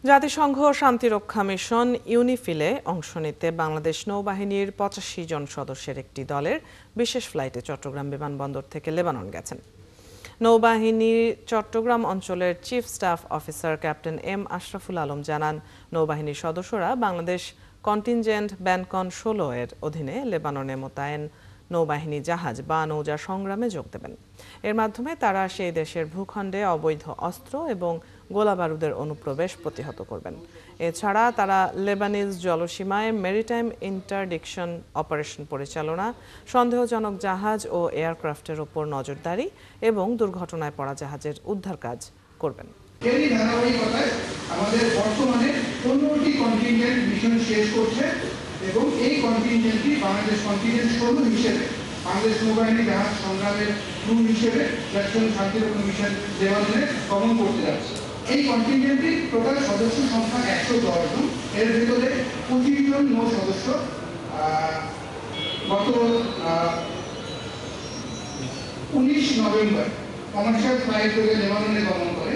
জাতিসংঘ শান্তিরক্ষা মিশন ইউনিফিলে অংশ নিতে বাংলাদেশ নৌবাহিনীর ৮৫ জন সদস্যের একটি দলের বিশেষ ফ্লাইটে চট্টগ্রাম বিমানবন্দর থেকে লেবানন গেছেন। নৌবাহিনীর চট্টগ্রাম অঞ্চলের chief staff officer captain M Ashraful Alam জানান, নৌবাহিনীর সদস্যরা বাংলাদেশ কন্টিনজেন্ট ব্যানকন ১৬ এর অধীনে লেবাননে মোতায়েন নৌবাহিনী জাহাজ বা নৌজা সংগ্রামে যোগ দেবেন। এর মাধ্যমে তারা সেই দেশের ভূখণ্ডে অবৈধ অস্ত্র এবং গোলাবারুদের অনুপ্রবেশ প্রতিহত করবেন। এছাড়া তারা লেবানিজ জলসীমায় মেরিটাইম ইন্টারডিকশন অপারেশন পরিচালনা, সন্দেহজনক জাহাজ ও এয়ারক্রাফটের ওপর নজরদারি এবং দুর্ঘটনায় পড়া জাহাজের উদ্ধার কাজ করবেন। এরই ধারাবাহিকতায় আমাদের বর্তমানে ১৫টি কন্টিনজেন্ট মিশন শেষ করছে এবং এই কন্টিনজেন্টটি বাংলাদেশ কন্টিনজেন্ট ১৬ হিসেবে বাংলাদেশ নৌবাহিনী জাহাজ সংগ্রামের ক্রু হিসেবে শান্তিরক্ষা মিশন লেবাননে গমন করতে যাচ্ছে। এই কন্টিনজেন্টটি টোটাল সদস্য সংখ্যা ১১০ জন। এর ভিতরে ২৫ জন নৌ সদস্য গত ১৯ নভেম্বর কমার্শিয়াল ফ্লাইট করে লেবাননে গমন করে।